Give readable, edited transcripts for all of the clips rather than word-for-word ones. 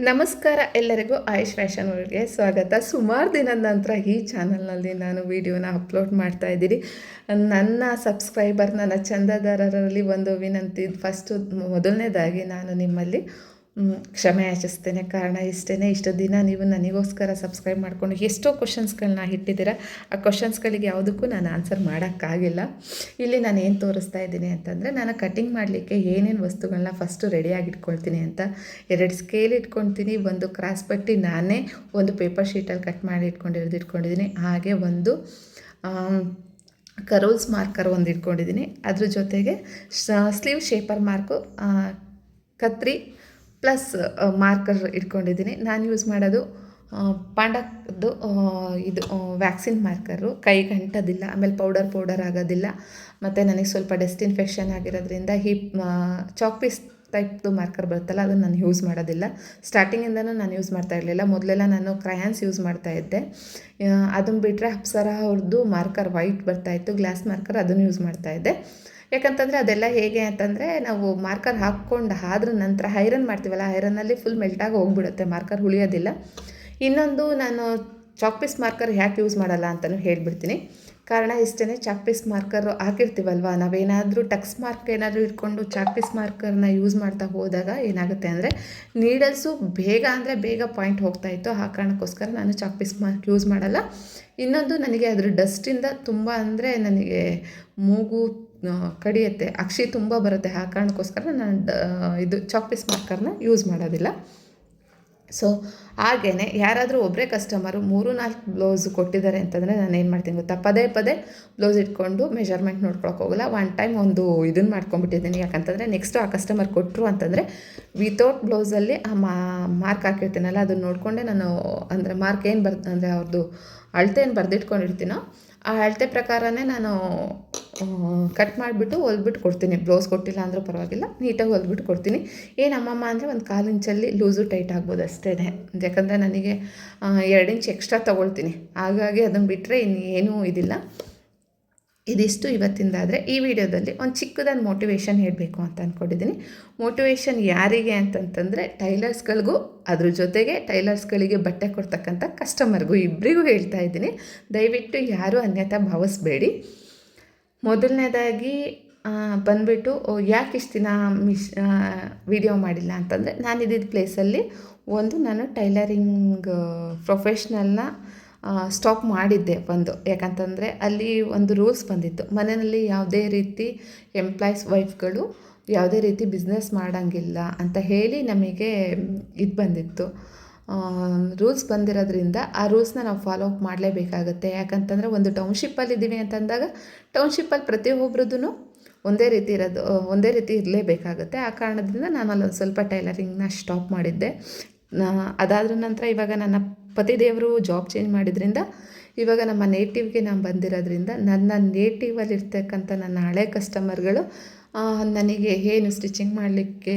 ನಮಸ್ಕಾರ ಎಲ್ಲರಿಗೂ ಆಯುಷ್ ಫ್ಯಾಷನ್ ವರ್ಲ್ಡ್ಗೆ ಸ್ವಾಗತ. ಸುಮಾರು ದಿನದ ನಂತರ ಈ ಚಾನಲ್ನಲ್ಲಿ ನಾನು ವಿಡಿಯೋನ ಅಪ್ಲೋಡ್ ಮಾಡ್ತಾ ಇದ್ದೀನಿ. ನನ್ನ ಸಬ್ಸ್ಕ್ರೈಬರ್, ನನ್ನ ಚಂದಾದಾರರಲ್ಲಿ ಒಂದು ವಿನಂತಿ. ಮೊದಲನೇದಾಗಿ ನಾನು ನಿಮ್ಮಲ್ಲಿ ಕ್ಷಮೆ ಯಾಚಿಸ್ತೇನೆ. ಕಾರಣ ಇಷ್ಟೇ, ಇಷ್ಟು ದಿನ ನೀವು ನನಗೋಸ್ಕರ ಸಬ್ಸ್ಕ್ರೈಬ್ ಮಾಡಿಕೊಂಡು ಎಷ್ಟೋ ಕ್ವಶನ್ಸ್ಗಳನ್ನ ಇಟ್ಟಿದ್ದೀರ. ಆ ಕ್ವಶನ್ಸ್ಗಳಿಗೆ ಯಾವುದಕ್ಕೂ ನಾನು ಆನ್ಸರ್ ಮಾಡೋಕ್ಕಾಗಿಲ್ಲ. ಇಲ್ಲಿ ನಾನು ಏನು ತೋರಿಸ್ತಾ ಇದ್ದೀನಿ ಅಂತಂದರೆ, ನಾನು ಕಟಿಂಗ್ ಮಾಡಲಿಕ್ಕೆ ಏನೇನು ವಸ್ತುಗಳನ್ನ ಫಸ್ಟು ರೆಡಿಯಾಗಿ ಇಟ್ಕೊಳ್ತೀನಿ ಅಂತ. 2 ಸ್ಕೇಲ್ ಇಟ್ಕೊಳ್ತೀನಿ, ಒಂದು ಕ್ರಾಸ್ ಪಟ್ಟಿ ನಾನೇ ಒಂದು ಪೇಪರ್ ಶೀಟಲ್ಲಿ ಕಟ್ ಮಾಡಿ ಇಟ್ಕೊಂಡಿದ್ದೀನಿ, ಹಾಗೆ ಒಂದು ಕರೋಲ್ಸ್ ಮಾರ್ಕರ್ ಒಂದು ಇಟ್ಕೊಂಡಿದ್ದೀನಿ. ಅದ್ರ ಜೊತೆಗೆ ಸ್ಲೀವ್ ಶೇಪರ್ ಮಾರ್ಕು, ಕತ್ರಿ ಪ್ಲಸ್ ಮಾರ್ಕರ್ ಇಟ್ಕೊಂಡಿದ್ದೀನಿ. ನಾನು ಯೂಸ್ ಮಾಡೋದು ಪಾಂಡಕ್ದು ಇದು ವ್ಯಾಕ್ಸಿನ್ ಮಾರ್ಕರು. ಕೈಗೆ ಅಂಟೋದಿಲ್ಲ, ಆಮೇಲೆ ಪೌಡರ್ ಆಗೋದಿಲ್ಲ. ಮತ್ತು ನನಗೆ ಸ್ವಲ್ಪ ಡಸ್ಟ್ ಇನ್ಫೆಕ್ಷನ್ ಆಗಿರೋದ್ರಿಂದ ಚಾಕ್ ಪೀಸ್ ಟೈಪ್ದು ಮಾರ್ಕರ್ ಬರುತ್ತಲ್ಲ, ಅದನ್ನು ನಾನು ಯೂಸ್ ಮಾಡೋದಿಲ್ಲ. ಸ್ಟಾರ್ಟಿಂಗಿಂದನೂ ನಾನು ಯೂಸ್ ಮಾಡ್ತಾ ಇರಲಿಲ್ಲ. ಮೊದಲೆಲ್ಲ ನಾನು ಕ್ರಯಾನ್ಸ್ ಯೂಸ್ ಮಾಡ್ತಾಯಿದ್ದೆ. ಅದನ್ನು ಬಿಟ್ಟರೆ ಅಪ್ಸರಾ ಅವ್ರದ್ದು ಮಾರ್ಕರ್ ವೈಟ್ ಬರ್ತಾಯಿತ್ತು, ಗ್ಲಾಸ್ ಮಾರ್ಕರ್, ಅದನ್ನು ಯೂಸ್ ಮಾಡ್ತಾಯಿದ್ದೆ. ಯಾಕಂತಂದರೆ ಅದೆಲ್ಲ ಹೇಗೆ ಅಂತಂದರೆ, ನಾವು ಮಾರ್ಕರ್ ಹಾಕ್ಕೊಂಡು ಆದ್ರ ನಂತರ ಐರನ್ ಮಾಡ್ತೀವಲ್ಲ, ಐರನ್ನಲ್ಲಿ ಫುಲ್ ಮೆಲ್ಟಾಗಿ ಹೋಗ್ಬಿಡುತ್ತೆ, ಮಾರ್ಕರ್ ಉಳಿಯೋದಿಲ್ಲ. ಇನ್ನೊಂದು, ನಾನು ಚಾಕ್ ಪೀಸ್ ಮಾರ್ಕರ್ ಯಾಕೆ ಯೂಸ್ ಮಾಡಲ್ಲ ಅಂತಲೂ ಹೇಳ್ಬಿಡ್ತೀನಿ. ಕಾರಣ ಇಷ್ಟೇ, ಚಾಕ್ ಪೀಸ್ ಮಾರ್ಕರ್ ಹಾಕಿರ್ತೀವಲ್ವ, ನಾವೇನಾದರೂ ಟಕ್ಸ್ ಮಾರ್ಕ್ ಏನಾದರೂ ಇಟ್ಕೊಂಡು ಚಾಕ್ ಪೀಸ್ ಮಾರ್ಕರ್ನ ಯೂಸ್ ಮಾಡ್ತಾ ಹೋದಾಗ ಏನಾಗುತ್ತೆ ಅಂದರೆ, ನೀಡಲ್ಸು ಬೇಗ ಪಾಯಿಂಟ್ ಹೋಗ್ತಾಯಿತ್ತು. ಆ ಕಾರಣಕ್ಕೋಸ್ಕರ ನಾನು ಚಾಕ್ ಪೀಸ್ ಮಾರ್ಕ್ ಯೂಸ್ ಮಾಡಲ್ಲ. ಇನ್ನೊಂದು, ನನಗೆ ಅದ್ರ ಡಸ್ಟಿಂದ ತುಂಬ ಅಂದರೆ ನನಗೆ ಮೂಗು ಕಡಿಯುತ್ತೆ, ಅಕ್ಷಿ ತುಂಬ ಬರುತ್ತೆ. ಆ ಕಾರಣಕ್ಕೋಸ್ಕರ ನಾನು ಇದು ಚಾಕ್ ಪೀಸ್ ಮಾರ್ಕರ್ನ ಯೂಸ್ ಮಾಡೋದಿಲ್ಲ. ಸೊ ಹಾಗೆಯೇ ಯಾರಾದರೂ ಒಬ್ಬರೇ ಕಸ್ಟಮರು 3-4 ಬ್ಲೌಸ್ ಕೊಟ್ಟಿದ್ದಾರೆ ಅಂತಂದರೆ ನಾನು ಏನು ಮಾಡ್ತೀನಿ ಗೊತ್ತಾ, ಪದೇ ಬ್ಲೌಸ್ ಇಟ್ಕೊಂಡು ಮೆಜರ್ಮೆಂಟ್ ನೋಡ್ಕೊಳಕ್ಕೆ ಹೋಗಲ್ಲ. ಒನ್ ಟೈಮ್ ಒಂದು ಇದನ್ನು ಮಾಡ್ಕೊಂಬಿಟ್ಟಿದ್ದೀನಿ. ಯಾಕಂತಂದರೆ ನೆಕ್ಸ್ಟು ಆ ಕಸ್ಟಮರ್ ಕೊಟ್ಟರು ಅಂತಂದರೆ ವಿತೌಟ್ ಬ್ಲೌಸಲ್ಲಿ ಆ ಮಾರ್ಕ್ ಹಾಕಿರ್ತೀನಲ್ಲ, ಅದನ್ನು ನೋಡಿಕೊಂಡೆ ನಾನು, ಅಂದರೆ ಮಾರ್ಕ್ ಏನು ಅಂದರೆ ಅವ್ರದ್ದು ಅಳತೆ ಏನು ಬರೆದಿಟ್ಕೊಂಡಿರ್ತೀನೋ ಆ ಅಳತೆ ಪ್ರಕಾರನೇ ನಾನು ಕಟ್ ಮಾಡಿಬಿಟ್ಟು ಹೊಲ್ಬಿಟ್ಟು ಕೊಡ್ತೀನಿ. ಬ್ಲೌಸ್ ಕೊಟ್ಟಿಲ್ಲ ಅಂದರೂ ಪರವಾಗಿಲ್ಲ, ನೀಟಾಗಿ ಹೊಲ್ಬಿಟ್ಟು ಕೊಡ್ತೀನಿ. ಅಮ್ಮಮ್ಮ ಅಂದರೆ ಒಂದು 1/4 ಇಂಚಲ್ಲಿ ಲೂಸು ಟೈಟ್ ಆಗ್ಬೋದು ಅಷ್ಟೇ. ಯಾಕಂದರೆ ನನಗೆ 2 ಇಂಚ್ ಎಕ್ಸ್ಟ್ರಾ ತೊಗೊಳ್ತೀನಿ, ಹಾಗಾಗಿ ಅದನ್ನು ಬಿಟ್ಟರೆ ಇನ್ನೇನೂ ಇದಿಲ್ಲ. ಇದಿಷ್ಟು ಇವತ್ತಿಂದಾದರೆ. ಈ ವಿಡಿಯೋದಲ್ಲಿ ಒಂದು ಚಿಕ್ಕದಾದ ಮೋಟಿವೇಶನ್ ಹೇಳಬೇಕು ಅಂತ ಅಂದ್ಕೊಂಡಿದ್ದೀನಿ. ಮೋಟಿವೇಶನ್ ಯಾರಿಗೆ ಅಂತಂತಂದರೆ, ಟೈಲರ್ಸ್ಗಳಿಗೂ, ಅದ್ರ ಜೊತೆಗೆ ಟೈಲರ್ಸ್ಗಳಿಗೆ ಬಟ್ಟೆ ಕೊಡ್ತಕ್ಕಂಥ ಕಸ್ಟಮರ್ಗೂ, ಇಬ್ಬರಿಗೂ ಹೇಳ್ತಾ ಇದ್ದೀನಿ. ದಯವಿಟ್ಟು ಯಾರೂ ಅನ್ಯತಾ ಭಾವಿಸ್ಬೇಡಿ. ಮೊದಲನೇದಾಗಿ ಬಂದುಬಿಟ್ಟು ಯಾಕೆ ಇಷ್ಟು ದಿನ ವಿಡಿಯೋ ಮಾಡಿಲ್ಲ ಅಂತಂದರೆ, ನಾನು ಇದ್ದಿದ್ದ ಪ್ಲೇಸಲ್ಲಿ ನಾನು ಟೈಲರಿಂಗ್ ಪ್ರೊಫೆಷ್ನಲ್ನ ಸ್ಟಾಪ್ ಮಾಡಿದ್ದೆ ಒಂದು. ಯಾಕಂತಂದರೆ ಅಲ್ಲಿ ಒಂದು ರೂಲ್ಸ್ ಬಂದಿತ್ತು, ಮನೆಯಲ್ಲಿ ಯಾವುದೇ ರೀತಿ ಎಂಪ್ಲಾಯ್ಸ್ ವೈಫ್ಗಳು ಯಾವುದೇ ರೀತಿ ಬಿಸ್ನೆಸ್ ಮಾಡೋಂಗಿಲ್ಲ ಅಂತ ಹೇಳಿ ನಮಗೆ ಇದು ಬಂದಿತ್ತು. ರೂಲ್ಸ್ ಬಂದಿರೋದ್ರಿಂದ ಆ ರೂಲ್ಸ್ನ ನಾವು ಫಾಲೋ ಅಪ್ ಮಾಡಲೇಬೇಕಾಗುತ್ತೆ. ಯಾಕಂತಂದರೆ ಒಂದು ಟೌನ್ಶಿಪ್ಪಲ್ಲಿ ಇದ್ದೀವಿ ಅಂತಂದಾಗ, ಟೌನ್ಶಿಪ್ಪಲ್ಲಿ ಪ್ರತಿಯೊಬ್ಬರದ್ದು ಒಂದೇ ರೀತಿ ಇರಲೇಬೇಕಾಗುತ್ತೆ. ಆ ಕಾರಣದಿಂದ ನಾನು ಅಲ್ಲೊಂದು ಸ್ವಲ್ಪ ಟೈಲರಿಂಗ್ನ ಸ್ಟಾಪ್ ಮಾಡಿದ್ದೆ. ಅದಾದ ನಂತರ ಇವಾಗ ನನ್ನ ಪತಿದೇವರು ಜಾಬ್ ಚೇಂಜ್ ಮಾಡಿದ್ರಿಂದ, ಇವಾಗ ನಮ್ಮ ನೇಟಿವ್ಗೆ ನಾನು ಬಂದಿರೋದ್ರಿಂದ, ನನ್ನ ನೇಟಿವಲ್ಲಿರ್ತಕ್ಕಂಥ ನನ್ನ ಹಳೆ ಕಸ್ಟಮರ್ಗಳು ನನಗೆ ಏನು ಸ್ಟಿಚಿಂಗ್ ಮಾಡಲಿಕ್ಕೆ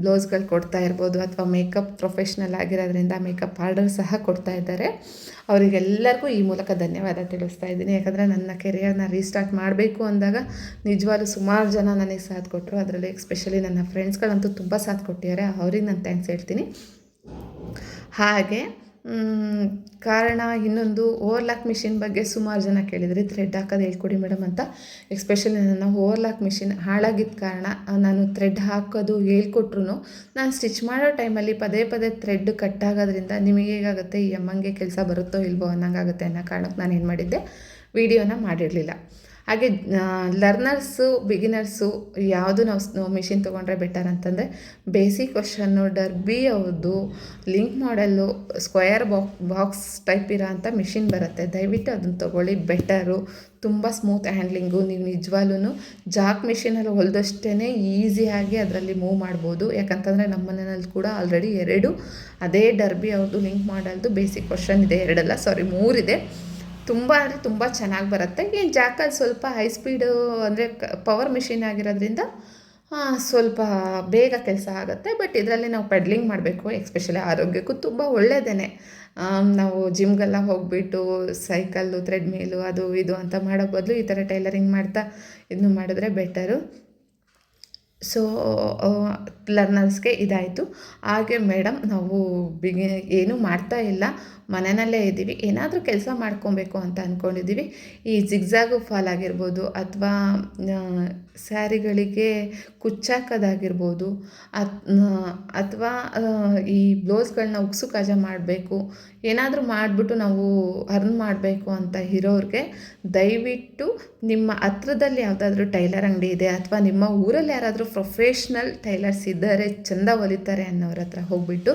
ಬ್ಲೌಸ್ಗಳು ಕೊಡ್ತಾ ಇರ್ಬೋದು, ಅಥವಾ ಮೇಕಪ್ ಪ್ರೊಫೆಷ್ನಲ್ ಆಗಿರೋದ್ರಿಂದ ಮೇಕಪ್ ಆರ್ಡರ್ ಸಹ ಕೊಡ್ತಾ ಇದ್ದಾರೆ. ಅವರಿಗೆಲ್ಲರಿಗೂ ಈ ಮೂಲಕ ಧನ್ಯವಾದ ತಿಳಿಸ್ತಾ ಇದ್ದೀನಿ. ಯಾಕಂದರೆ ನನ್ನ ಕೆರಿಯರ್ನ ರೀಸ್ಟಾರ್ಟ್ ಮಾಡಬೇಕು ಅಂದಾಗ ನಿಜವಾಗ್ಲೂ ಸುಮಾರು ಜನ ನನಗೆ ಸಾಥ್ ಕೊಟ್ಟರು. ಅದರಲ್ಲಿ ಎಸ್ಪೆಷಲಿ ನನ್ನ ಫ್ರೆಂಡ್ಸ್ಗಳಂತೂ ತುಂಬ ಸಾಥ್ ಕೊಟ್ಟಿದ್ದಾರೆ, ಅವ್ರಿಗೆ ನಾನು ಥ್ಯಾಂಕ್ಸ್ ಹೇಳ್ತೀನಿ. ಹಾಗೆ ಕಾರಣ ಇನ್ನೊಂದು, ಓವರ್ಲಾಕ್ ಮಿಷಿನ್ ಬಗ್ಗೆ ಸುಮಾರು ಜನ ಕೇಳಿದ್ರಿ, ಥ್ರೆಡ್ ಹಾಕೋದು ಹೇಳ್ಕೊಡಿ ಮೇಡಮ್ ಅಂತ. ಎಸ್ಪೆಷಲಿ ನನ್ನ ಓವರ್ಲಾಕ್ ಮಿಷಿನ್ ಹಾಳಾಗಿದ್ದ ಕಾರಣ ನಾನು ಥ್ರೆಡ್ ಹಾಕೋದು ಹೇಳ್ಕೊಟ್ರು, ನಾನು ಸ್ಟಿಚ್ ಮಾಡೋ ಟೈಮಲ್ಲಿ ಪದೇ ಥ್ರೆಡ್ ಕಟ್ಟಾಗೋದ್ರಿಂದ ನಿಮಗೆ ಹೇಗಾಗುತ್ತೆ, ಈ ಅಮ್ಮಂಗೆ ಕೆಲಸ ಬರುತ್ತೋ ಇಲ್ವೋ ಅನ್ನೋಂಗಾಗುತ್ತೆ ಅನ್ನೋ ಕಾರಣಕ್ಕೆ ನಾನು ಏನು ಮಾಡಿದ್ದೆ, ವಿಡಿಯೋನ ಮಾಡಿರಲಿಲ್ಲ. ಹಾಗೆ ಲರ್ನರ್ಸು, ಬಿಗಿನರ್ಸು ಯಾವುದು ನಾವು ಮಿಷಿನ್ ತೊಗೊಂಡ್ರೆ ಬೆಟರ್ ಅಂತಂದರೆ, ಬೇಸಿಕ್ ವರ್ಷನ್ನು ಡರ್ಬಿ ಅವ್ರದ್ದು link model square box type ಇರೋ ಅಂಥ ಮಿಷಿನ್ ಬರುತ್ತೆ. ದಯವಿಟ್ಟು ಅದನ್ನು ತೊಗೊಳ್ಳಿ, ಬೆಟರು. ತುಂಬ ಸ್ಮೂತ್ ಹ್ಯಾಂಡ್ಲಿಂಗು. ನೀವು ನಿಜವಾಗ್ಲೂ ಜಾಕ್ ಮಿಷಿನಲ್ಲಿ ಹೊಲಿದಷ್ಟೇ ಈಸಿಯಾಗಿ ಅದರಲ್ಲಿ ಮೂವ್ ಮಾಡ್ಬೋದು. ಯಾಕಂತಂದರೆ ನಮ್ಮ ಮನೆಯಲ್ಲಿ ಕೂಡ ಆಲ್ರೆಡಿ 2 ಅದೇ ಡರ್ಬಿ ಅವ್ರದ್ದು ಲಿಂಕ್ ಮಾಡೆಲ್ದು ಬೇಸಿಕ್ ವರ್ಷನ್ ಇದೆ. 3 ಇದೆ. ತುಂಬ ಚೆನ್ನಾಗಿ ಬರುತ್ತೆ. ಏನು ಜಾಕಲ್ಲಿ ಸ್ವಲ್ಪ ಹೈ ಸ್ಪೀಡು, ಅಂದರೆ ಪವರ್ ಮಿಷಿನ್ ಆಗಿರೋದ್ರಿಂದ ಸ್ವಲ್ಪ ಬೇಗ ಕೆಲಸ ಆಗುತ್ತೆ. ಬಟ್ ಇದರಲ್ಲಿ ನಾವು ಪೆಡ್ಲಿಂಗ್ ಮಾಡಬೇಕು, ಎಸ್ಪೆಷಲಿ ಆರೋಗ್ಯಕ್ಕೂ ತುಂಬ ಒಳ್ಳೆಯದೇ. ನಾವು ಜಿಮ್ಗೆಲ್ಲ ಹೋಗಿಬಿಟ್ಟು ಸೈಕಲ್ಲು, ಥ್ರೆಡ್ಮಿಲು, ಅದು ಇದು ಅಂತ ಮಾಡೋ ಬದಲು ಈ ಥರ ಟೈಲರಿಂಗ್ ಮಾಡ್ತಾ ಇದನ್ನು ಮಾಡಿದ್ರೆ ಬೆಟರು. ಸೊ ಲರ್ನರ್ಸ್ಗೆ ಇದಾಯಿತು. ಹಾಗೆ ಮೇಡಮ್ ನಾವು ಏನೂ ಮಾಡ್ತಾ ಇಲ್ಲ, ಮನೆಯಲ್ಲೇ ಇದ್ದೀವಿ, ಏನಾದರೂ ಕೆಲಸ ಮಾಡ್ಕೊಬೇಕು ಅಂತ ಅಂದ್ಕೊಂಡಿದ್ದೀವಿ. ಈ ಜಿಗ್ಜಾಗು ಫಾಲ್ ಆಗಿರ್ಬೋದು ಅಥವಾ ಸ್ಯಾರಿಗಳಿಗೆ ಕುಚ್ಚಾಕೋದಾಗಿರ್ಬೋದು ಅಥವಾ ಈ ಬ್ಲೌಸ್ಗಳನ್ನ ಉಕ್ಸು ಕಾಜ ಮಾಡಬೇಕು, ಏನಾದರೂ ಮಾಡಿಬಿಟ್ಟು ನಾವು ಅರ್ನ್ ಮಾಡಬೇಕು ಅಂತ ಇರೋರಿಗೆ ದಯವಿಟ್ಟು ನಿಮ್ಮ ಹತ್ರದಲ್ಲಿ ಯಾವುದಾದ್ರೂ ಟೈಲರ್ ಅಂಗಡಿ ಇದೆ ಅಥವಾ ನಿಮ್ಮ ಊರಲ್ಲಿ ಯಾರಾದರೂ ಪ್ರೊಫೆಷ್ನಲ್ ಟೈಲರ್ಸ್ ಇದ್ದಾರೆ, ಚೆಂದ ಹೊಲಿತಾರೆ ಅನ್ನೋರ ಹತ್ರ ಹೋಗ್ಬಿಟ್ಟು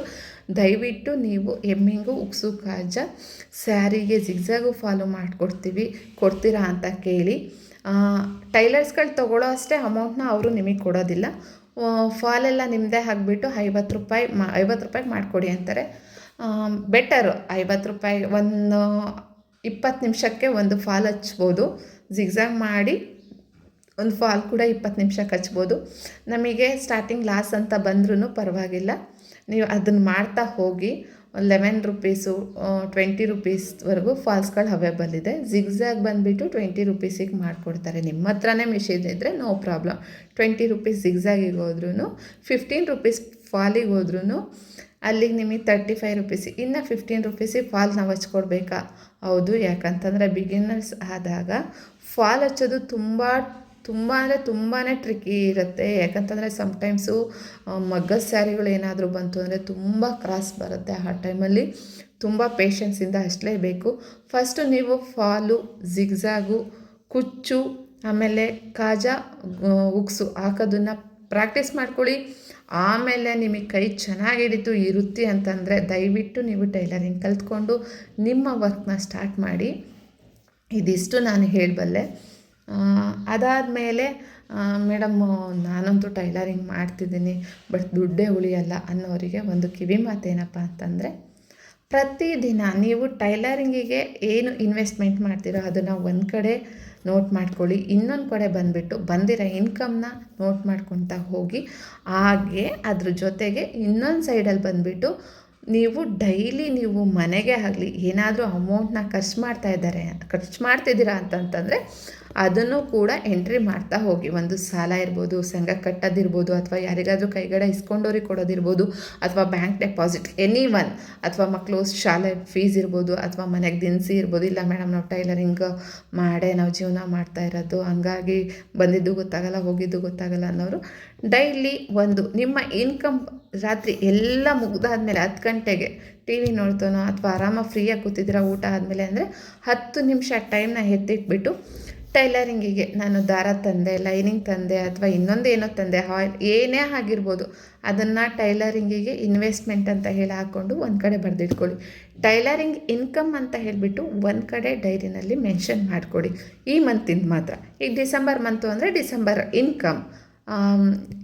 ದಯವಿಟ್ಟು ನೀವು ಎಮ್ಮಿಂಗು ಉಕ್ಸು ಕಾಜ ಸ್ಯಾರಿಗೆ ಜಿಗ್ಜಾಗು ಫಾಲು ಮಾಡಿಕೊಡ್ತೀವಿ, ಕೊಡ್ತೀರಾ ಅಂತ ಕೇಳಿ. ಟೈಲರ್ಸ್ಗಳು ತೊಗೊಳ್ಳೋ ಅಷ್ಟೇ ಅಮೌಂಟ್ನ ಅವರು ನಿಮಗೆ ಕೊಡೋದಿಲ್ಲ. ಫಾಲೆಲ್ಲ ನಿಮ್ಮದೇ ಹಾಕಿಬಿಟ್ಟು 50 ರೂಪಾಯಿ ಮಾಡಿಕೊಡಿ ಅಂತಾರೆ. ಬೆಟರು 50 ರೂಪಾಯಿ, ಒಂದು 20 ನಿಮಿಷಕ್ಕೆ ಒಂದು ಫಾಲ್ ಹಚ್ಬೋದು. ಜಿಗ್ಜಾಗ್ ಮಾಡಿ ಒಂದು ಫಾಲ್ ಕೂಡ 20 ನಿಮಿಷಕ್ಕೆ ಹಚ್ಬೋದು. ನಮಗೆ ಸ್ಟಾರ್ಟಿಂಗ್ ಲಾಸ್ ಅಂತ ಬಂದ್ರೂ ಪರವಾಗಿಲ್ಲ, ನೀವು ಅದನ್ನು ಮಾಡ್ತಾ ಹೋಗಿ. 11 ರೂಪೀಸು 20 ರೂಪೀಸ್ವರೆಗೂ ಫಾಲ್ಸ್ಗಳು ಅವೈಲೇಬಲ್ ಇದೆ. ಜಿಗ್ಜಾಗ್ ಬಂದುಬಿಟ್ಟು 20 ರೂಪೀಸಿಗೆ ಮಾಡಿಕೊಡ್ತಾರೆ. ನಿಮ್ಮ ಹತ್ರನೇ ಮಿಷಿನ್ ಇದ್ದರೆ ನೋ ಪ್ರಾಬ್ಲಮ್. 20 ರೂಪೀಸ್ ಜಿಗ್ಜಾಗಿಗೆ ಹೋದ್ರೂ, 15 ರೂಪೀಸ್ ಫಾಲಿಗೆ ಹೋದ್ರೂ ಅಲ್ಲಿಗೆ ನಿಮಗೆ 35 ರೂಪೀಸ್. ಇನ್ನು 15 ರೂಪೀಸಿಗೆ ಫಾಲ್ ನಾವು ಹಚ್ಕೊಡ್ಬೇಕಾ? ಹೌದು, ಯಾಕಂತಂದರೆ ಬಿಗಿನರ್ಸ್ ಆದಾಗ ಫಾಲ್ ಹಚ್ಚೋದು ತುಂಬ ಅಂದರೆ ತುಂಬಾ ಟ್ರಿಕ್ಕಿ ಇರುತ್ತೆ. ಯಾಕಂತಂದರೆ ಸಮ್ಟೈಮ್ಸು ಮಗ್ಗದ ಸ್ಯಾರಿಗಳು ಏನಾದರೂ ಬಂತು ಅಂದರೆ ತುಂಬ ಕ್ರಾಸ್ ಬರುತ್ತೆ. ಆ ಟೈಮಲ್ಲಿ ತುಂಬ ಪೇಷನ್ಸಿಂದ ಹಚ್ಚಲೇಬೇಕು. ಫಸ್ಟು ನೀವು ಫಾಲು, ಜಿಗ್ಜಾಗು, ಕುಚ್ಚು, ಆಮೇಲೆ ಕಾಜಾ, ಉಕ್ಸು ಹಾಕೋದನ್ನು ಪ್ರಾಕ್ಟೀಸ್ ಮಾಡ್ಕೊಳ್ಳಿ. ಆಮೇಲೆ ನಿಮಗೆ ಕೈ ಚೆನ್ನಾಗಿ ಹಿಡಿತು ಈ ವೃತ್ತಿ ಅಂತಂದರೆ ದಯವಿಟ್ಟು ನೀವು ಟೈಲರಿಂಗ್ ಕಲ್ತ್ಕೊಂಡು ನಿಮ್ಮ ವರ್ಕ್ನ ಸ್ಟಾರ್ಟ್ ಮಾಡಿ. ಇದಿಷ್ಟು ನಾನು ಹೇಳಬಲ್ಲೆ. ಅದಾದಮೇಲೆ ಮೇಡಮ್ಮು ನಾನಂತೂ ಟೈಲರಿಂಗ್ ಮಾಡ್ತಿದ್ದೀನಿ ಬಟ್ ದುಡ್ಡೇ ಉಳಿಯಲ್ಲ ಅನ್ನೋರಿಗೆ ಒಂದು ಕಿವಿ ಮಾತೇನಪ್ಪ ಅಂತಂದರೆ, ಪ್ರತಿದಿನ ನೀವು ಟೈಲರಿಂಗಿಗೆ ಏನು ಇನ್ವೆಸ್ಟ್ಮೆಂಟ್ ಮಾಡ್ತೀರೋ ಅದನ್ನು ಒಂದು ಕಡೆ ನೋಟ್ ಮಾಡ್ಕೊಳ್ಳಿ, ಇನ್ನೊಂದು ಕಡೆ ಬಂದುಬಿಟ್ಟು ಬಂದಿರೋ ಇನ್ಕಮ್ನ ನೋಟ್ ಮಾಡ್ಕೊತಾ ಹೋಗಿ. ಹಾಗೆ ಅದ್ರ ಜೊತೆಗೆ ಇನ್ನೊಂದು ಸೈಡಲ್ಲಿ ಬಂದುಬಿಟ್ಟು ನೀವು ಡೈಲಿ ನೀವು ಮನೆಗೆ ಆಗಲಿ ಏನಾದರೂ ಅಮೌಂಟ್ನ ಖರ್ಚು ಮಾಡ್ತಿದ್ದೀರಾ ಅಂತಂತಂದರೆ ಅದನ್ನು ಕೂಡ ಎಂಟ್ರಿ ಮಾಡ್ತಾ ಹೋಗಿ. ಒಂದು ಸಾಲ ಇರ್ಬೋದು, ಸಂಘ ಕಟ್ಟೋದಿರ್ಬೋದು, ಅಥವಾ ಯಾರಿಗಾದರೂ ಕೈಗಡೆ ಇಸ್ಕೊಂಡವ್ರಿಗೆ ಕೊಡೋದಿರ್ಬೋದು, ಅಥವಾ ಬ್ಯಾಂಕ್ ಡೆಪಾಸಿಟ್ ಎನಿ ಅಥವಾ ಮಕ್ಕಳು ಶಾಲೆ ಫೀಸ್ ಇರ್ಬೋದು, ಅಥವಾ ಮನೆಗೆ ದಿನಸಿ ಇರ್ಬೋದು. ಇಲ್ಲ ಮೇಡಮ್ ನಾವು ಟೈಲರಿಂಗ್ ಮಾಡೇ ನಾವು ಜೀವನ ಮಾಡ್ತಾ ಇರೋದು, ಹಂಗಾಗಿ ಬಂದಿದ್ದು ಗೊತ್ತಾಗಲ್ಲ ಹೋಗಿದ್ದು ಗೊತ್ತಾಗಲ್ಲ ಅನ್ನೋರು ಡೈಲಿ ಒಂದು ನಿಮ್ಮ ಇನ್ಕಮ್ ರಾತ್ರಿ ಎಲ್ಲ ಮುಗ್ದಾದ್ಮೇಲೆ 10 ಗಂಟೆಗೆ ಟಿ ವಿ ನೋಡ್ತಾನೋ ಅಥವಾ ಆರಾಮಾಗಿ ಫ್ರೀಯಾಗಿ ಕೂತಿದ್ದೀರಾ ಊಟ ಆದಮೇಲೆ ಅಂದರೆ 10 ನಿಮಿಷ ಟೈಮ್ನ ಎತ್ತಿಟ್ಬಿಟ್ಟು ಟೈಲರಿಂಗಿಗೆ ನಾನು ದಾರ ತಂದೆ, ಲೈನಿಂಗ್ ತಂದೆ, ಅಥವಾ ಇನ್ನೊಂದೇನೋ ತಂದೆ, ಆಯಿಲ್ ಏನೇ ಆಗಿರ್ಬೋದು, ಅದನ್ನು ಟೈಲರಿಂಗಿಗೆ ಇನ್ವೆಸ್ಟ್ಮೆಂಟ್ ಅಂತ ಹೇಳಿ ಹಾಕ್ಕೊಂಡು ಒಂದು ಕಡೆ ಬರೆದಿಟ್ಕೊಳ್ಳಿ. ಟೈಲರಿಂಗ್ ಇನ್ಕಮ್ ಅಂತ ಹೇಳಿಬಿಟ್ಟು ಒಂದು ಕಡೆ ಡೈರಿನಲ್ಲಿ ಮೆನ್ಷನ್ ಮಾಡಿಕೊಡಿ, ಈ ಮಂತಿಂದ ಮಾತ್ರ. ಈಗ ಡಿಸೆಂಬರ್ ಮಂತು ಅಂದರೆ ಡಿಸೆಂಬರ್ ಇನ್ಕಮ್,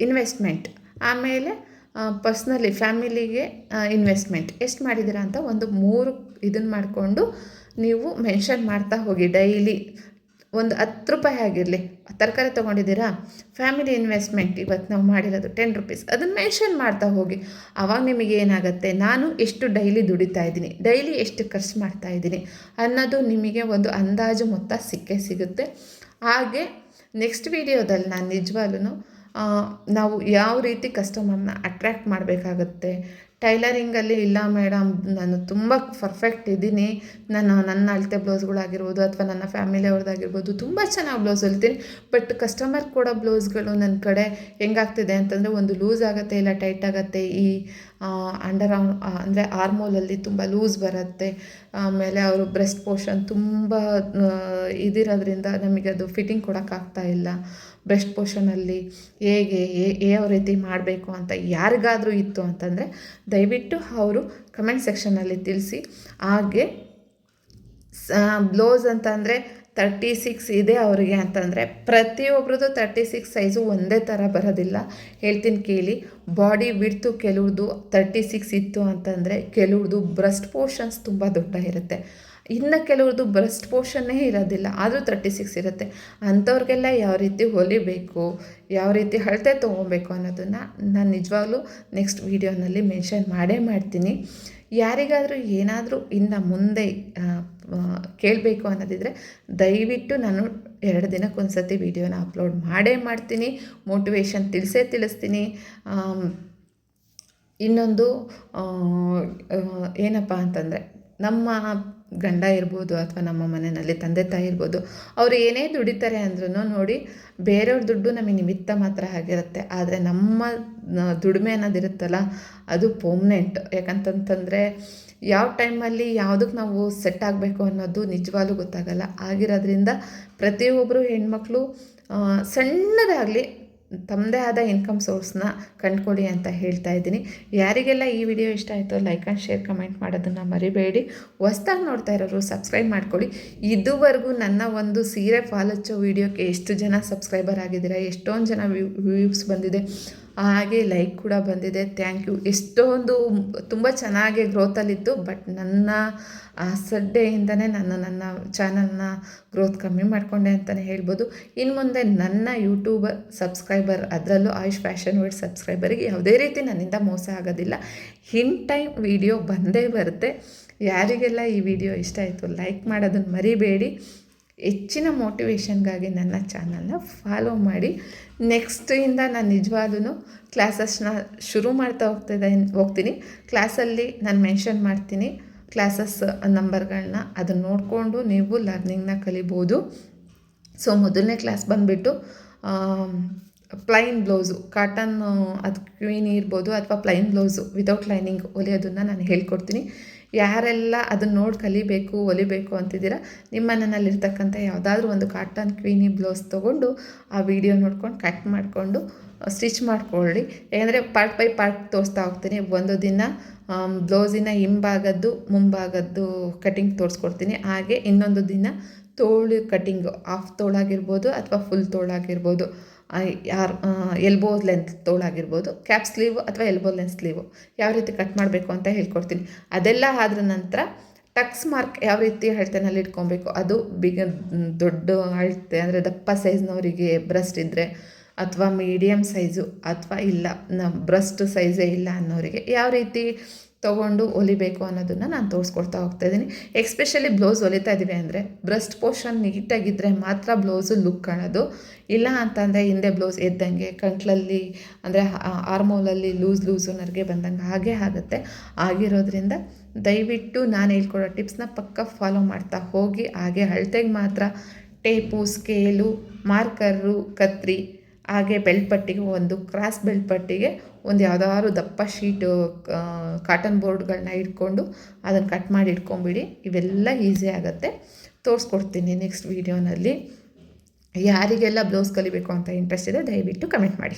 ಇನ್ವೆಸ್ಟ್ಮೆಂಟ್, ಆಮೇಲೆ ಪರ್ಸ್ನಲಿ ಫ್ಯಾಮಿಲಿಗೆ ಇನ್ವೆಸ್ಟ್ಮೆಂಟ್ ಎಷ್ಟು ಮಾಡಿದ್ದೀರಾ ಅಂತ ಒಂದು 3 ಇದನ್ನು ಮಾಡಿಕೊಂಡು ನೀವು ಮೆನ್ಷನ್ ಮಾಡ್ತಾ ಹೋಗಿ. ಡೈಲಿ ಒಂದು 10 ರೂಪಾಯಿ ಆಗಿರಲಿ, ತರಕಾರಿ ತೊಗೊಂಡಿದ್ದೀರಾ, ಫ್ಯಾಮಿಲಿ ಇನ್ವೆಸ್ಟ್ಮೆಂಟ್ ಇವತ್ತು ನಾವು ಮಾಡಿರೋದು 10 ರೂಪೀಸ್, ಅದನ್ನು ಮೆನ್ಷನ್ ಮಾಡ್ತಾ ಹೋಗಿ. ಆವಾಗ ನಿಮಗೆ ಏನಾಗುತ್ತೆ, ನಾನು ಎಷ್ಟು ಡೈಲಿ ದುಡಿತಾ ಇದ್ದೀನಿ, ಡೈಲಿ ಎಷ್ಟು ಖರ್ಚು ಮಾಡ್ತಾ ಇದ್ದೀನಿ ಅನ್ನೋದು ನಿಮಗೆ ಒಂದು ಅಂದಾಜು ಮೊತ್ತ ಸಿಗುತ್ತೆ. ಹಾಗೆ ನೆಕ್ಸ್ಟ್ ವಿಡಿಯೋದಲ್ಲಿ ನಾನು ನಿಜವಾಗ್ಲೂ ನಾವು ಯಾವ ರೀತಿ ಕಸ್ಟಮರ್ನ ಅಟ್ರ್ಯಾಕ್ಟ್ ಮಾಡಬೇಕಾಗತ್ತೆ. ಟೈಲರಿಂಗಲ್ಲಿ ಇಲ್ಲ ಮೇಡಮ್ ನಾನು ತುಂಬ ಪರ್ಫೆಕ್ಟ್ ಇದ್ದೀನಿ, ನನ್ನ ಅಳತೆ ಬ್ಲೌಸ್ಗಳಾಗಿರ್ಬೋದು ಅಥವಾ ನನ್ನ ಫ್ಯಾಮಿಲಿ ಅವ್ರದ್ದಾಗಿರ್ಬೋದು ತುಂಬ ಚೆನ್ನಾಗಿ ಬ್ಲೌಸ್ ಹೊಲಿತೀನಿ, ಬಟ್ ಕಸ್ಟಮರ್ ಕೊಡೋ ಬ್ಲೌಸ್ಗಳು ನನ್ನ ಕಡೆ ಹೆಂಗಾಗ್ತಿದೆ ಅಂತಂದರೆ ಒಂದು ಲೂಸ್ ಆಗುತ್ತೆ, ಇಲ್ಲ ಟೈಟ್ ಆಗುತ್ತೆ. ಈ ಅಂಡರ್ ಅಂದರೆ ಆರ್ಮೋಲಲ್ಲಿ ತುಂಬ ಲೂಸ್ ಬರುತ್ತೆ. ಆಮೇಲೆ ಅವರು ಬ್ರೆಸ್ಟ್ ಪೋರ್ಷನ್ ತುಂಬ ಇದಿರೋದ್ರಿಂದ ನಮಗೆ ಅದು ಫಿಟ್ಟಿಂಗ್ ಕೊಡೋಕ್ಕಾಗ್ತಾ ಇಲ್ಲ. ಬ್ರೆಸ್ಟ್ ಪೋರ್ಷನಲ್ಲಿ ಹೇಗೆ ಯಾವ ರೀತಿ ಮಾಡಬೇಕು ಅಂತ ಯಾರಿಗಾದರೂ ಇತ್ತು ಅಂತಂದರೆ ದಯವಿಟ್ಟು ಅವರು ಕಮೆಂಟ್ ಸೆಕ್ಷನಲ್ಲಿ ತಿಳಿಸಿ. ಹಾಗೆ ಬ್ಲೌಸ್ ಅಂತಂದರೆ 36 ಇದೆ ಅವರಿಗೆ ಅಂತಂದರೆ ಪ್ರತಿಯೊಬ್ರದ್ದು 36 ಸೈಜು ಒಂದೇ ಥರ ಬರೋದಿಲ್ಲ. ಹೇಳ್ತೀನಿ ಕೇಳಿ. ಬಾಡಿ ವಿಡ್ತು ಕೆಲವ್ರದ್ದು 36 ಇತ್ತು ಅಂತಂದರೆ ಕೆಲವ್ರದ್ದು ಬ್ರೆಸ್ಟ್ ಪೋರ್ಷನ್ಸ್ ತುಂಬ ದೊಡ್ಡ ಇರುತ್ತೆ, ಇನ್ನು ಕೆಲವ್ರದ್ದು ಬ್ರೆಸ್ಟ್ ಪೋರ್ಷನ್ನೇ ಇರೋದಿಲ್ಲ, ಆದರೂ 36 ಇರುತ್ತೆ. ಅಂಥವ್ರಿಗೆಲ್ಲ ಯಾವ ರೀತಿ ಹೊಲಿಬೇಕು, ಯಾವ ರೀತಿ ಅಳತೆ ತೊಗೊಬೇಕು ಅನ್ನೋದನ್ನು ನಾನು ನಿಜವಾಗ್ಲೂ ನೆಕ್ಸ್ಟ್ ವೀಡಿಯೋನಲ್ಲಿ ಮೆನ್ಷನ್ ಮಾಡ್ತೀನಿ. ಯಾರಿಗಾದರೂ ಏನಾದರೂ ಇನ್ನು ಮುಂದೆ ಕೇಳಬೇಕು ಅನ್ನೋದಿದ್ದರೆ ದಯವಿಟ್ಟು ನಾನು 2 ದಿನಕ್ಕೊಂದು ಸತಿ ವೀಡಿಯೋನ ಅಪ್ಲೋಡ್ ಮಾಡೇ ಮಾಡ್ತೀನಿ. ಮೋಟಿವೇಶನ್ ತಿಳಿಸ್ತೀನಿ. ಇನ್ನೊಂದು ಏನಪ್ಪ ಅಂತಂದರೆ, ನಮ್ಮ ಗಂಡ ಇರ್ಬೋದು ಅಥವಾ ನಮ್ಮ ಮನೆಯಲ್ಲಿ ತಂದೆ ತಾಯಿ ಇರ್ಬೋದು, ಅವರು ಏನೇ ದುಡಿತಾರೆ ಅಂದ್ರೂ ನೋಡಿ, ಬೇರೆಯವ್ರ ದುಡ್ಡು ನಮಗೆ ನಿಮಿತ್ತ ಮಾತ್ರ ಆಗಿರುತ್ತೆ. ಆದರೆ ನಮ್ಮ ದುಡಿಮೆ ಅನ್ನೋದಿರುತ್ತಲ್ಲ, ಅದು ಪರ್ಮನೆಂಟ್. ಯಾಕಂತಂತಂದರೆ ಯಾವ ಟೈಮಲ್ಲಿ ಯಾವುದಕ್ಕೆ ನಾವು ಸೆಟ್ ಆಗಬೇಕು ಅನ್ನೋದು ನಿಜವಾಗ್ಲೂ ಗೊತ್ತಾಗಲ್ಲ. ಆಗಿರೋದ್ರಿಂದ ಪ್ರತಿಯೊಬ್ಬರು ಹೆಣ್ಮಕ್ಳು ಸಣ್ಣದಾಗಲಿ ತಮ್ಮದೇ ಆದ ಇನ್ಕಮ್ ಸೋರ್ಸ್ನ ಕಂಡುಕೊಳ್ಳಿ ಅಂತ ಹೇಳ್ತಾ ಇದ್ದೀನಿ. ಯಾರಿಗೆಲ್ಲ ಈ ವಿಡಿಯೋ ಇಷ್ಟ ಆಯಿತು ಲೈಕ್ ಆ್ಯಂಡ್ ಶೇರ್ ಕಮೆಂಟ್ ಮಾಡೋದನ್ನು ಮರಿಬೇಡಿ. ಹೊಸ್ದಾಗಿ ನೋಡ್ತಾ ಇರೋರು ಸಬ್ಸ್ಕ್ರೈಬ್ ಮಾಡ್ಕೊಳ್ಳಿ. ಇದುವರೆಗೂ ನನ್ನ ಒಂದು ಸೀರೆ ಫಾಲ್ ಹಚ್ಚೋ ವೀಡಿಯೋಕ್ಕೆ ಎಷ್ಟು ಜನ ಸಬ್ಸ್ಕ್ರೈಬರ್ ಆಗಿದ್ದೀರಾ, ಎಷ್ಟೊಂದು ಜನ ವ್ಯೂಸ್ ಬಂದಿದೆ, ಹಾಗೆ ಲೈಕ್ ಕೂಡ ಬಂದಿದೆ. Thank you. ಎಷ್ಟೊಂದು ತುಂಬ ಚೆನ್ನಾಗಿ ಗ್ರೋತಲ್ಲಿತ್ತು, ಬಟ್ ನನ್ನ ಸಡ್ಡೆಯಿಂದನೇ ನಾನು ನನ್ನ ಚಾನಲ್ನ ಗ್ರೋತ್ ಕಮ್ಮಿ ಮಾಡಿಕೊಂಡೆ ಅಂತಲೇ ಹೇಳ್ಬೋದು. ಇನ್ನು ಮುಂದೆ ನನ್ನ ಯೂಟ್ಯೂಬರ್ ಸಬ್ಸ್ಕ್ರೈಬರ್, ಅದರಲ್ಲೂ ಆಯುಷ್ ಫ್ಯಾಷನ್ ವರ್ಲ್ಡ್ ಸಬ್ಸ್ಕ್ರೈಬರಿಗೆ ಯಾವುದೇ ರೀತಿ ನನ್ನಿಂದ ಮೋಸ ಆಗೋದಿಲ್ಲ. ಇನ್ ಟೈಮ್ ವಿಡಿಯೋ ಬಂದೇ ಬರುತ್ತೆ. ಯಾರಿಗೆಲ್ಲ ಈ ವಿಡಿಯೋ ಇಷ್ಟ ಆಯಿತು ಲೈಕ್ ಮಾಡೋದನ್ನು ಮರಿಬೇಡಿ. ಹೆಚ್ಚಿನ ಮೋಟಿವೇಶನ್ಗಾಗಿ ನನ್ನ ಚಾನಲ್ನ ಫಾಲೋ ಮಾಡಿ. ನೆಕ್ಸ್ಟಿಂದ ನಾನು ನಿಜವಾಗ್ಲೂ ಕ್ಲಾಸಸ್ನ ಶುರು ಮಾಡ್ತಾ ಹೋಗ್ತೀನಿ. ಕ್ಲಾಸಲ್ಲಿ ನಾನು ಮೆನ್ಷನ್ ಮಾಡ್ತೀನಿ ಕ್ಲಾಸಸ್ ನಂಬರ್ಗಳನ್ನ. ಅದನ್ನು ನೋಡಿಕೊಂಡು ನೀವು ಲರ್ನಿಂಗ್ನ ಕಲಿಬೋದು. ಸೊ ಮೊದಲನೇ ಕ್ಲಾಸ್ ಬಂದುಬಿಟ್ಟು ಪ್ಲೈನ್ ಬ್ಲೌಸು, ಕಾಟನ್, ಅದು ಕ್ವೀನಿ ಇರ್ಬೋದು ಅಥವಾ ಪ್ಲೈನ್ ಬ್ಲೌಸು ವಿತೌಟ್ ಲೈನಿಂಗ್ ಹೊಲಿಯೋದನ್ನು ನಾನು ಹೇಳ್ಕೊಡ್ತೀನಿ. ಯಾರೆಲ್ಲ ಅದನ್ನು ನೋಡಿ ಕಲಿಬೇಕು ಹೊಲಿಬೇಕು ಅಂತಿದ್ದೀರಾ, ನಿಮ್ಮ ಮನೆಯಲ್ಲಿರ್ತಕ್ಕಂಥ ಯಾವುದಾದ್ರೂ ಒಂದು ಕಾಟನ್ ಕ್ವೀನಿ ಬ್ಲೌಸ್ ತೊಗೊಂಡು ಆ ವಿಡಿಯೋ ನೋಡ್ಕೊಂಡು ಕಟ್ ಮಾಡಿಕೊಂಡು ಸ್ಟಿಚ್ ಮಾಡ್ಕೊಳ್ಳಿ. ಯಾಕೆಂದರೆ ಪಾರ್ಟ್ ಬೈ ಪಾರ್ಟ್ ತೋರಿಸ್ತಾ ಹೋಗ್ತೀನಿ. ಒಂದು ದಿನ ಬ್ಲೌಸಿನ ಹಿಂಭಾಗದ್ದು ಮುಂಭಾಗದ್ದು ಕಟಿಂಗ್ ತೋರಿಸ್ಕೊಡ್ತೀನಿ. ಹಾಗೆ ಇನ್ನೊಂದು ದಿನ ತೋಳು ಕಟಿಂಗು, ಹಾಫ್ ತೋಳಾಗಿರ್ಬೋದು ಅಥವಾ ಫುಲ್ ತೋಳಾಗಿರ್ಬೋದು, ಎಲ್ಬೋ ಲೆಂತ್ ತೋಳಾಗಿರ್ಬೋದು, ಕ್ಯಾಪ್ ಸ್ಲೀವ್ ಅಥವಾ ಎಲ್ಬೋ ಲೆಂತ್ ಸ್ಲೀವು ಯಾವ ರೀತಿ ಕಟ್ ಮಾಡಬೇಕು ಅಂತ ಹೇಳ್ಕೊಡ್ತೀನಿ. ಅದೆಲ್ಲ ಆದ ನಂತರ ಟಕ್ಸ್ ಮಾರ್ಕ್ ಯಾವ ರೀತಿ ಅಳತೆನಲ್ಲಿ ಇಟ್ಕೊಬೇಕು, ಅದು ದೊಡ್ಡ ಅಳತೆ ಅಂದರೆ ದಪ್ಪ ಸೈಜ್ನವರಿಗೆ ಬ್ರೆಸ್ಟ್ ಇದ್ದರೆ, ಅಥವಾ ಮೀಡಿಯಮ್ ಸೈಜು, ಅಥವಾ ಇಲ್ಲ ಬ್ರೆಸ್ಟ್ ಸೈಜೇ ಇಲ್ಲ ಅನ್ನೋರಿಗೆ ಯಾವ ರೀತಿ ತೊಗೊಂಡು ಹೊಲಿಬೇಕು ಅನ್ನೋದನ್ನು ನಾನು ತೋರಿಸ್ಕೊಡ್ತಾ ಹೋಗ್ತಾಯಿದ್ದೀನಿ. ಎಕ್ಸ್ಪೆಷಲಿ ಬ್ಲೌಸ್ ಹೊಲಿತಾ ಇದ್ದೀವಿ ಅಂದರೆ ಬ್ರೆಸ್ಟ್ ಪೋರ್ಷನ್ ನೀಟಾಗಿದ್ದರೆ ಮಾತ್ರ ಬ್ಲೌಸು ಲುಕ್ ಕಾಣೋದು. ಇಲ್ಲ ಅಂತಂದರೆ ಹಿಂದೆ ಬ್ಲೌಸ್ ಎದ್ದಂಗೆ ಕಂಟ್ಲಲ್ಲಿ ಅಂದರೆ ಆರ್ಮೋಲಲ್ಲಿ ಲೂಸು ನರಿಗೆ ಬಂದಂಗೆ ಹಾಗೇ ಆಗುತ್ತೆ. ಆಗಿರೋದ್ರಿಂದ ದಯವಿಟ್ಟು ನಾನು ಹೇಳ್ಕೊಡೋ ಟಿಪ್ಸ್ನ ಪಕ್ಕ ಫಾಲೋ ಮಾಡ್ತಾ ಹೋಗಿ. ಹಾಗೆ ಅಳತೆಗೆ ಮಾತ್ರ ಟೇಪು, ಸ್ಕೇಲು, ಮಾರ್ಕರು, ಕತ್ರಿ, ಹಾಗೆ ಬೆಲ್ಟ್ ಪಟ್ಟಿಗೆ ಒಂದು ಕ್ರಾಸ್ ಬೆಲ್ಟ್ ಪಟ್ಟಿಗೆ ಒಂದು ಯಾವುದಾದ್ರು ದಪ್ಪ ಶೀಟು ಕಾಟನ್ ಬೋರ್ಡ್ಗಳನ್ನ ಇಟ್ಕೊಂಡು ಅದನ್ನು ಕಟ್ ಮಾಡಿ ಇಟ್ಕೊಂಬಿಡಿ. ಇವೆಲ್ಲ ಈಸಿ ಆಗುತ್ತೆ. ತೋರಿಸ್ಕೊಡ್ತೀನಿ ನೆಕ್ಸ್ಟ್ ವೀಡಿಯೋನಲ್ಲಿ. ಯಾರಿಗೆಲ್ಲ ಬ್ಲೌಸ್ ಕಲಿಬೇಕು ಅಂತ ಇಂಟ್ರೆಸ್ಟ್ ಇದೆ ದಯವಿಟ್ಟು ಕಮೆಂಟ್ ಮಾಡಿ.